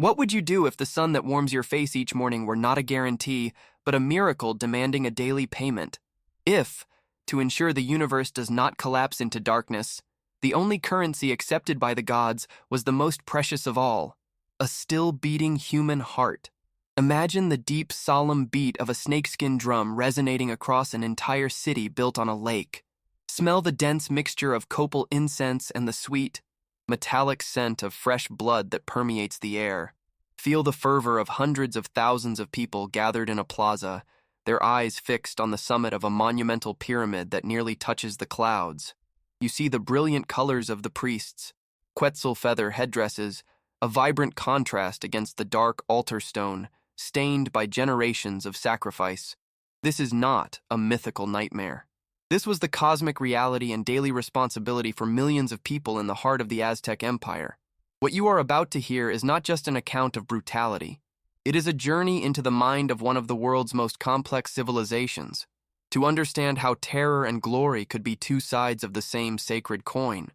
What would you do if the sun that warms your face each morning were not a guarantee, but a miracle demanding a daily payment? If, to ensure the universe does not collapse into darkness, the only currency accepted by the gods was the most precious of all, a still beating human heart. Imagine the deep, solemn beat of a snakeskin drum resonating across an entire city built on a lake. Smell the dense mixture of copal incense and the sweet, metallic scent of fresh blood that permeates the air. Feel the fervor of hundreds of thousands of people gathered in a plaza, their eyes fixed on the summit of a monumental pyramid that nearly touches the clouds. You see the brilliant colors of the priests, Quetzal feather headdresses, a vibrant contrast against the dark altar stone, stained by generations of sacrifice. This is not a mythical nightmare. This was the cosmic reality and daily responsibility for millions of people in the heart of the Aztec Empire. What you are about to hear is not just an account of brutality. It is a journey into the mind of one of the world's most complex civilizations, to understand how terror and glory could be two sides of the same sacred coin.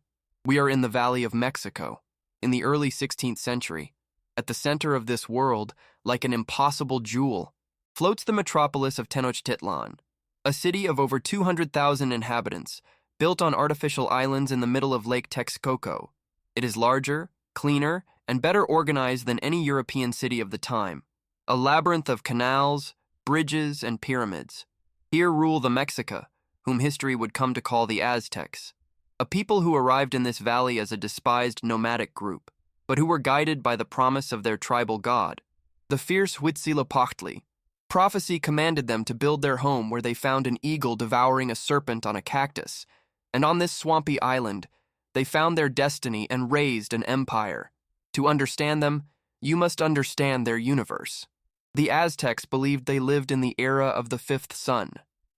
We are in the Valley of Mexico, in the early 16th century. At the center of this world, like an impossible jewel, floats the metropolis of Tenochtitlan, a city of over 200,000 inhabitants, built on artificial islands in the middle of Lake Texcoco. It is larger, cleaner, and better organized than any European city of the time. A labyrinth of canals, bridges, and pyramids. Here rule the Mexica, whom history would come to call the Aztecs, a people who arrived in this valley as a despised nomadic group, but who were guided by the promise of their tribal god, the fierce Huitzilopochtli. Prophecy commanded them to build their home where they found an eagle devouring a serpent on a cactus, and on this swampy island, they found their destiny and raised an empire. To understand them, you must understand their universe. The Aztecs believed they lived in the era of the fifth sun.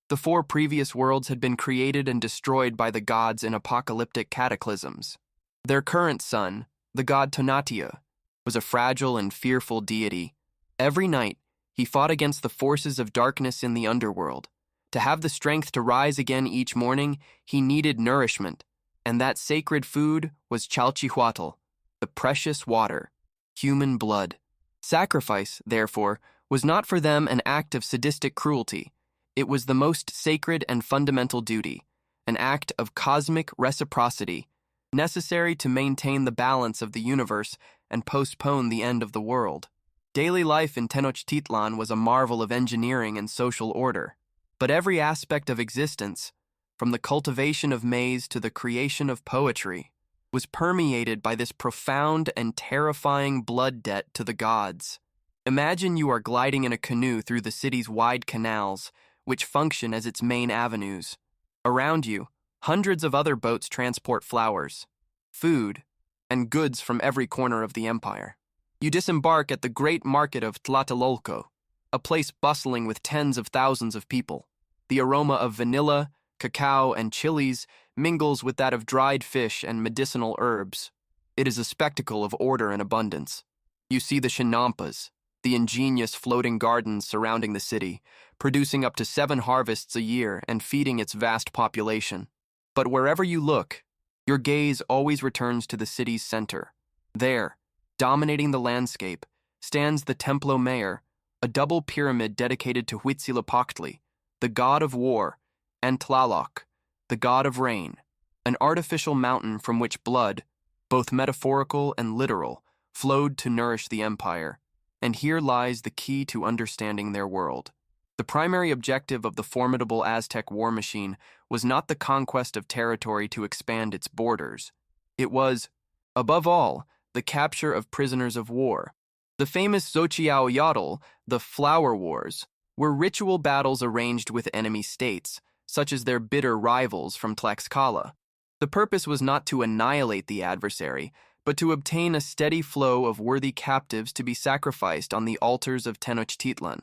The four previous worlds had been created and destroyed by the gods in apocalyptic cataclysms. Their current sun, the god Tonatiuh, was a fragile and fearful deity. Every night, he fought against the forces of darkness in the underworld. To have the strength to rise again each morning, he needed nourishment, and that sacred food was chalchihuatl, the precious water, human blood. Sacrifice, therefore, was not for them an act of sadistic cruelty. It was the most sacred and fundamental duty, an act of cosmic reciprocity, necessary to maintain the balance of the universe and postpone the end of the world. Daily life in Tenochtitlan was a marvel of engineering and social order, but every aspect of existence, from the cultivation of maize to the creation of poetry, was permeated by this profound and terrifying blood debt to the gods. Imagine you are gliding in a canoe through the city's wide canals, which function as its main avenues. Around you, hundreds of other boats transport flowers, food, and goods from every corner of the empire. You disembark at the great market of Tlatelolco, a place bustling with tens of thousands of people. The aroma of vanilla, cacao, and chilies mingles with that of dried fish and medicinal herbs. It is a spectacle of order and abundance. You see the chinampas, the ingenious floating gardens surrounding the city, producing up to 7 harvests a year and feeding its vast population. But wherever you look, your gaze always returns to the city's center. There, dominating the landscape, stands the Templo Mayor, a double pyramid dedicated to Huitzilopochtli, the god of war, and Tlaloc, the god of rain, an artificial mountain from which blood, both metaphorical and literal, flowed to nourish the empire. And here lies the key to understanding their world. The primary objective of the formidable Aztec war machine was not the conquest of territory to expand its borders. It was, above all, the capture of prisoners of war. The famous Xochitlal, the Flower Wars, were ritual battles arranged with enemy states, such as their bitter rivals from Tlaxcala. The purpose was not to annihilate the adversary, but to obtain a steady flow of worthy captives to be sacrificed on the altars of Tenochtitlan.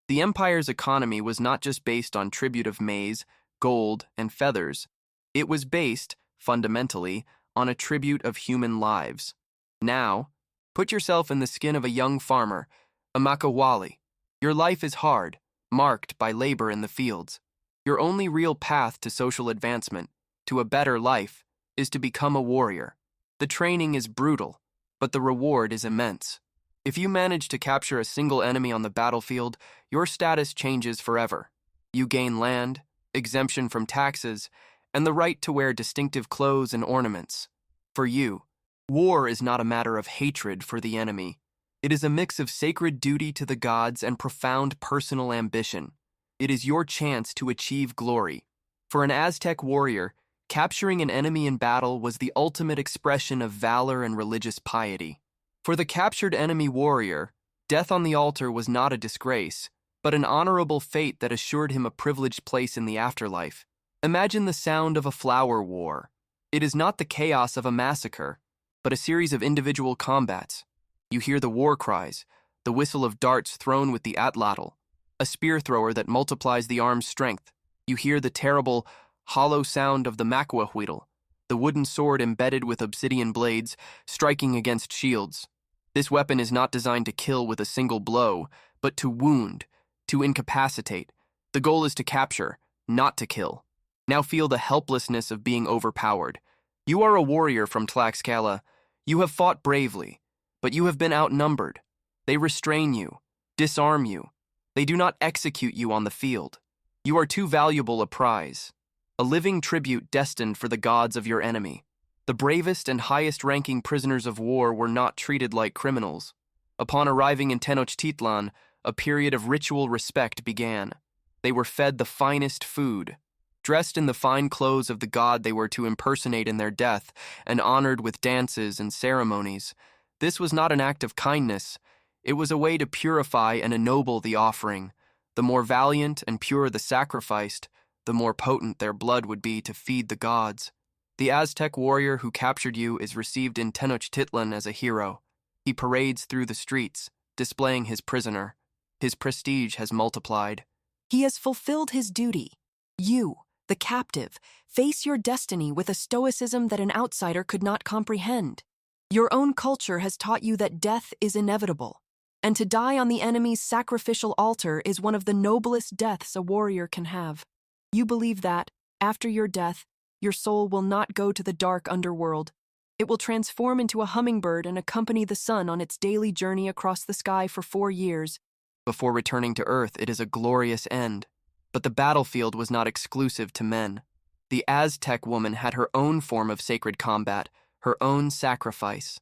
The empire's economy was not just based on tribute of maize, gold, and feathers. It was based, fundamentally, on a tribute of human lives. Now, put yourself in the skin of a young farmer, a Makawali. Your life is hard, marked by labor in the fields. Your only real path to social advancement, to a better life, is to become a warrior. The training is brutal, but the reward is immense. If you manage to capture a single enemy on the battlefield, your status changes forever. You gain land, exemption from taxes, and the right to wear distinctive clothes and ornaments. For you, war is not a matter of hatred for the enemy. It is a mix of sacred duty to the gods and profound personal ambition. It is your chance to achieve glory. For an Aztec warrior, capturing an enemy in battle was the ultimate expression of valor and religious piety. For the captured enemy warrior, death on the altar was not a disgrace, but an honorable fate that assured him a privileged place in the afterlife. Imagine the sound of a flower war. It is not the chaos of a massacre, but a series of individual combats. You hear the war cries, the whistle of darts thrown with the atlatl, a spear thrower that multiplies the arm's strength. You hear the terrible, hollow sound of the macuahuitl, the wooden sword embedded with obsidian blades, striking against shields. This weapon is not designed to kill with a single blow, but to wound, to incapacitate. The goal is to capture, not to kill. Now feel the helplessness of being overpowered. You are a warrior from Tlaxcala. You have fought bravely, but you have been outnumbered. They restrain you, disarm you. They do not execute you on the field. You are too valuable a prize, a living tribute destined for the gods of your enemy. The bravest and highest-ranking prisoners of war were not treated like criminals. Upon arriving in Tenochtitlan, a period of ritual respect began. They were fed the finest food, dressed in the fine clothes of the god they were to impersonate in their death, and honored with dances and ceremonies. This was not an act of kindness. It was a way to purify and ennoble the offering. The more valiant and pure the sacrificed, the more potent their blood would be to feed the gods. The Aztec warrior who captured you is received in Tenochtitlan as a hero. He parades through the streets, displaying his prisoner. His prestige has multiplied. He has fulfilled his duty. You, the captive, face your destiny with a stoicism that an outsider could not comprehend. Your own culture has taught you that death is inevitable, and to die on the enemy's sacrificial altar is one of the noblest deaths a warrior can have. You believe that, after your death, your soul will not go to the dark underworld. It will transform into a hummingbird and accompany the sun on its daily journey across the sky for 4 years. Before returning to Earth, it is a glorious end. But the battlefield was not exclusive to men. The Aztec woman had her own form of sacred combat, her own sacrifice.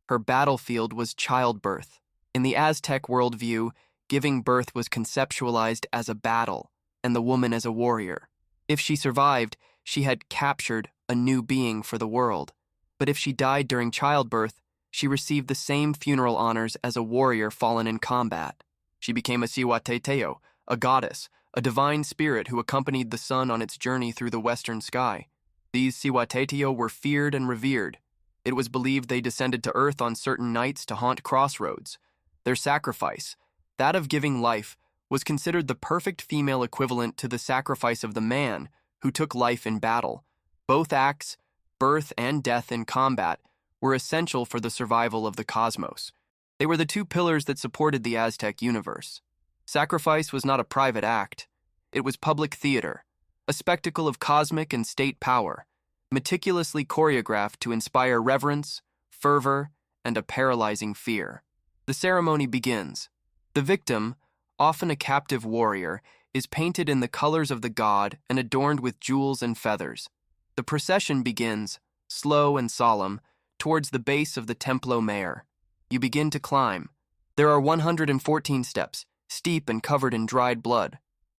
Her battlefield was childbirth. In the Aztec worldview, giving birth was conceptualized as a battle, and the woman as a warrior. If she survived, she had captured a new being for the world. But if she died during childbirth, she received the same funeral honors as a warrior fallen in combat. She became a Cihuateteo, a goddess, a divine spirit who accompanied the sun on its journey through the western sky. These Cihuateteo were feared and revered. It was believed they descended to earth on certain nights to haunt crossroads. Their sacrifice, that of giving life, was considered the perfect female equivalent to the sacrifice of the man who took life in battle. Both acts, birth and death in combat, were essential for the survival of the cosmos. They were the two pillars that supported the Aztec universe. Sacrifice was not a private act. It was public theater, a spectacle of cosmic and state power, meticulously choreographed to inspire reverence, fervor, and a paralyzing fear. The ceremony begins. The victim, often a captive warrior, is painted in the colors of the god and adorned with jewels and feathers. The procession begins, slow and solemn, towards the base of the Templo Mayor. You begin to climb. There are 114 steps, steep and covered in dried blood.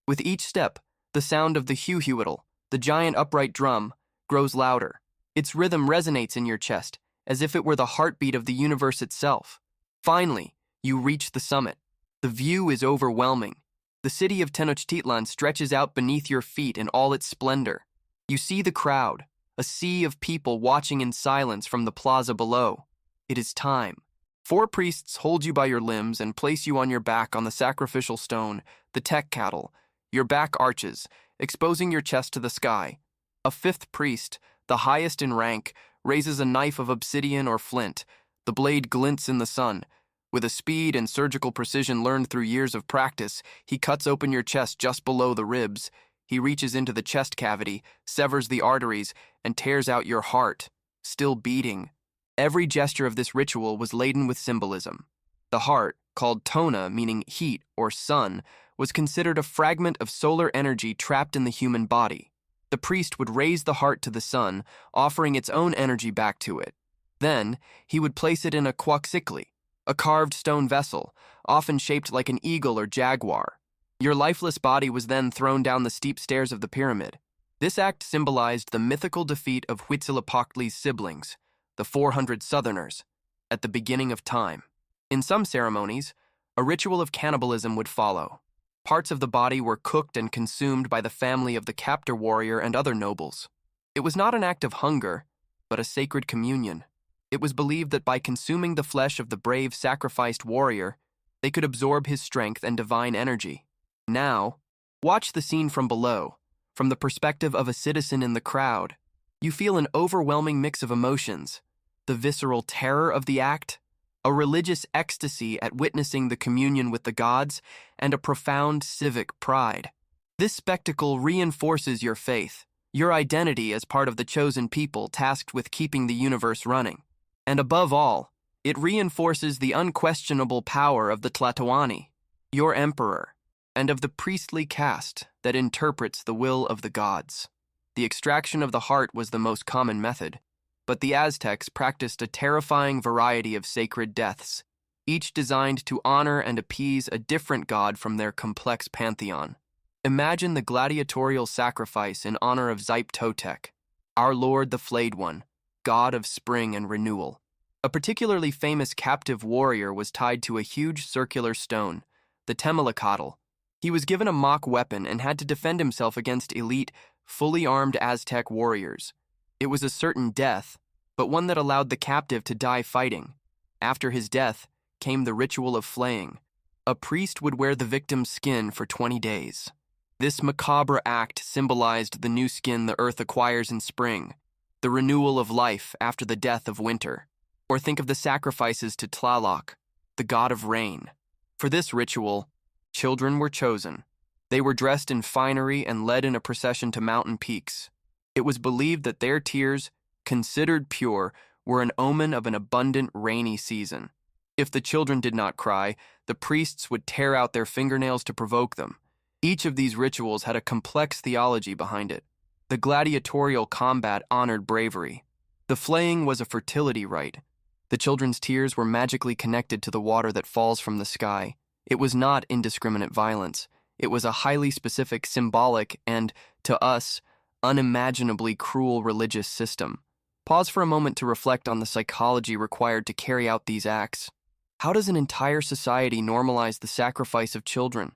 With each step, the sound of the huhuitl, the giant upright drum, grows louder. Its rhythm resonates in your chest, as if it were the heartbeat of the universe itself. Finally, you reach the summit. The view is overwhelming. The city of Tenochtitlan stretches out beneath your feet in all its splendor. You see the crowd, a sea of people watching in silence from the plaza below. It is time. 4 priests hold you by your limbs and place you on your back on the sacrificial stone, the Tecatl. Your back arches, exposing your chest to the sky. A 5th priest, the highest in rank, raises a knife of obsidian or flint. The blade glints in the sun. With a speed and surgical precision learned through years of practice, he cuts open your chest just below the ribs. He reaches into the chest cavity, severs the arteries, and tears out your heart, still beating. Every gesture of this ritual was laden with symbolism. The heart, called tona, meaning heat or sun, was considered a fragment of solar energy trapped in the human body. The priest would raise the heart to the sun, offering its own energy back to it. Then, he would place it in a quoxicli, a carved stone vessel, often shaped like an eagle or jaguar. Your lifeless body was then thrown down the steep stairs of the pyramid. This act symbolized the mythical defeat of Huitzilopochtli's siblings, the 400 Southerners, at the beginning of time. In some ceremonies, a ritual of cannibalism would follow. Parts of the body were cooked and consumed by the family of the captor warrior and other nobles. It was not an act of hunger, but a sacred communion. It was believed that by consuming the flesh of the brave sacrificed warrior, they could absorb his strength and divine energy. Now, watch the scene from below, from the perspective of a citizen in the crowd. You feel an overwhelming mix of emotions: the visceral terror of the act, a religious ecstasy at witnessing the communion with the gods, and a profound civic pride. This spectacle reinforces your faith, your identity as part of the chosen people tasked with keeping the universe running. And above all, it reinforces the unquestionable power of the Tlatoani, your emperor, and of the priestly caste that interprets the will of the gods. The extraction of the heart was the most common method, but the Aztecs practiced a terrifying variety of sacred deaths, each designed to honor and appease a different god from their complex pantheon. Imagine the gladiatorial sacrifice in honor of AZTEC, our Lord the Flayed One, god of spring and renewal. A particularly famous captive warrior was tied to a huge circular stone, the Temelacatl. He was given a mock weapon and had to defend himself against elite, fully armed Aztec warriors. It was a certain death, but one that allowed the captive to die fighting. After his death came the ritual of flaying. A priest would wear the victim's skin for 20 days. This macabre act symbolized the new skin the earth acquires in spring, the renewal of life after the death of winter. Or think of the sacrifices to Tlaloc, the god of rain. For this ritual, children were chosen. They were dressed in finery and led in a procession to mountain peaks. It was believed that their tears, considered pure, were an omen of an abundant rainy season. If the children did not cry, the priests would tear out their fingernails to provoke them. Each of these rituals had a complex theology behind it. The gladiatorial combat honored bravery. The flaying was a fertility rite. The children's tears were magically connected to the water that falls from the sky. It was not indiscriminate violence. It was a highly specific, symbolic, and, to us, unimaginably cruel religious system. Pause for a moment to reflect on the psychology required to carry out these acts. How does an entire society normalize the sacrifice of children?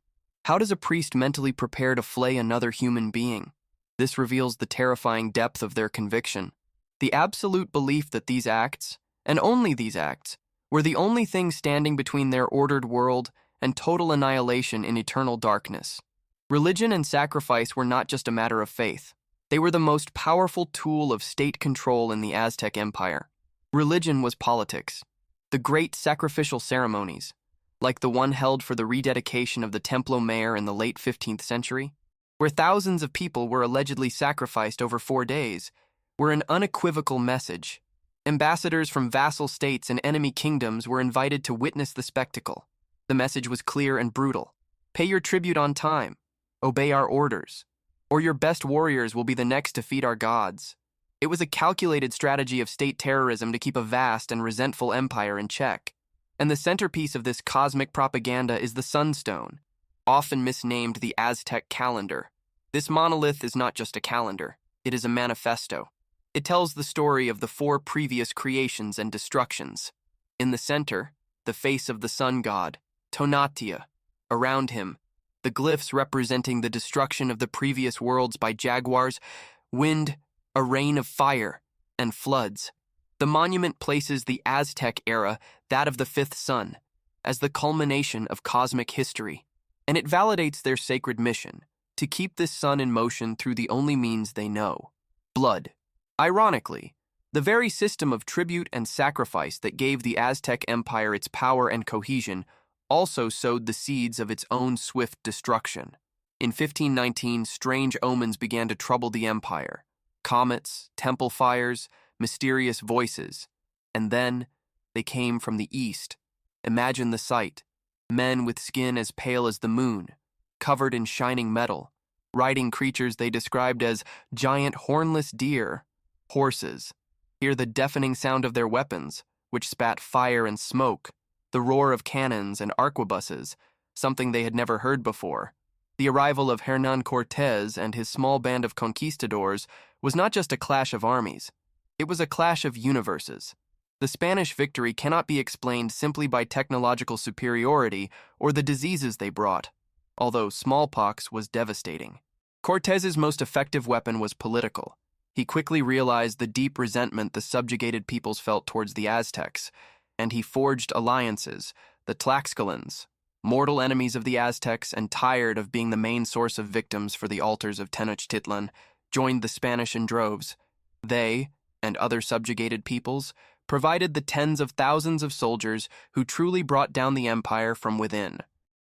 How does a priest mentally prepare to flay another human being? This reveals the terrifying depth of their conviction. The absolute belief that these acts, and only these acts, were the only thing standing between their ordered world and total annihilation in eternal darkness. Religion and sacrifice were not just a matter of faith. They were the most powerful tool of state control in the Aztec Empire. Religion was politics. The great sacrificial ceremonies, like the one held for the rededication of the Templo Mayor in the late 15th century, where thousands of people were allegedly sacrificed over 4 days, were an unequivocal message. Ambassadors from vassal states and enemy kingdoms were invited to witness the spectacle. The message was clear and brutal. Pay your tribute on time. Obey our orders. Or your best warriors will be the next to feed our gods. It was a calculated strategy of state terrorism to keep a vast and resentful empire in check. And the centerpiece of this cosmic propaganda is the Sunstone, often misnamed the Aztec calendar. This monolith is not just a calendar. It is a manifesto. It tells the story of the 4 previous creations and destructions. In the center, the face of the sun god, Tonatiuh. Around him, the glyphs representing the destruction of the previous worlds by jaguars, wind, a rain of fire, and floods. The monument places the Aztec era, that of the 5th sun, as the culmination of cosmic history, and it validates their sacred mission, to keep this sun in motion through the only means they know: blood. Ironically, the very system of tribute and sacrifice that gave the Aztec Empire its power and cohesion also sowed the seeds of its own swift destruction. In 1519, strange omens began to trouble the empire: comets, temple fires, mysterious voices. And then they came from the east. Imagine the sight: men with skin as pale as the moon, covered in shining metal, riding creatures they described as giant hornless deer, horses. Hear the deafening sound of their weapons, which spat fire and smoke, the roar of cannons and arquebuses, something they had never heard before. The arrival of Hernán Cortés and his small band of conquistadors was not just a clash of armies, it was a clash of universes. The Spanish victory cannot be explained simply by technological superiority or the diseases they brought, although smallpox was devastating. Cortés's most effective weapon was political. He quickly realized the deep resentment the subjugated peoples felt towards the Aztecs, and he forged alliances. The Tlaxcalans, mortal enemies of the Aztecs and tired of being the main source of victims for the altars of Tenochtitlan, joined the Spanish in droves. They, and other subjugated peoples, provided the tens of thousands of soldiers who truly brought down the empire from within.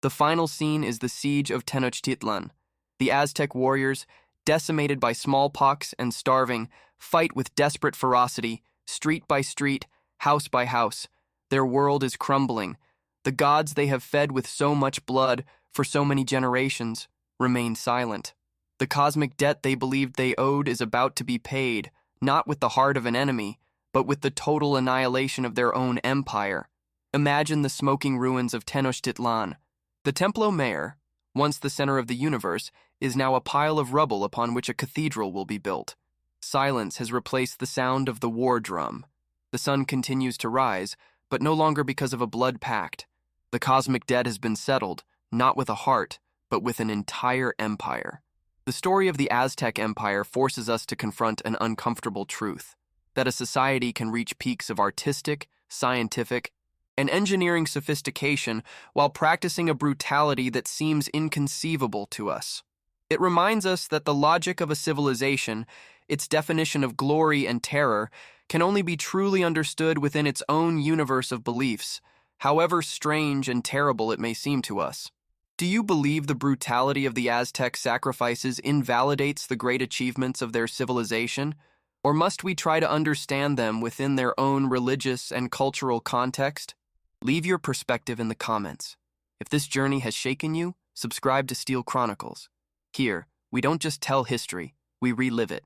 The final scene is the siege of Tenochtitlan. The Aztec warriors, decimated by smallpox and starving, fight with desperate ferocity, street by street, house by house. Their world is crumbling. The gods they have fed with so much blood for so many generations remain silent. The cosmic debt they believed they owed is about to be paid, not with the heart of an enemy, but with the total annihilation of their own empire. Imagine the smoking ruins of Tenochtitlan. The Templo Mayor, once the center of the universe, is now a pile of rubble upon which a cathedral will be built. Silence has replaced the sound of the war drum. The sun continues to rise, but no longer because of a blood pact. The cosmic debt has been settled, not with a heart, but with an entire empire. The story of the Aztec Empire forces us to confront an uncomfortable truth: that a society can reach peaks of artistic, scientific, and engineering sophistication while practicing a brutality that seems inconceivable to us. It reminds us that the logic of a civilization, its definition of glory and terror, can only be truly understood within its own universe of beliefs, however strange and terrible it may seem to us. Do you believe the brutality of the Aztec sacrifices invalidates the great achievements of their civilization? Or must we try to understand them within their own religious and cultural context? Leave your perspective in the comments. If this journey has shaken you, subscribe to Steel Chronicles. Here, we don't just tell history, we relive it.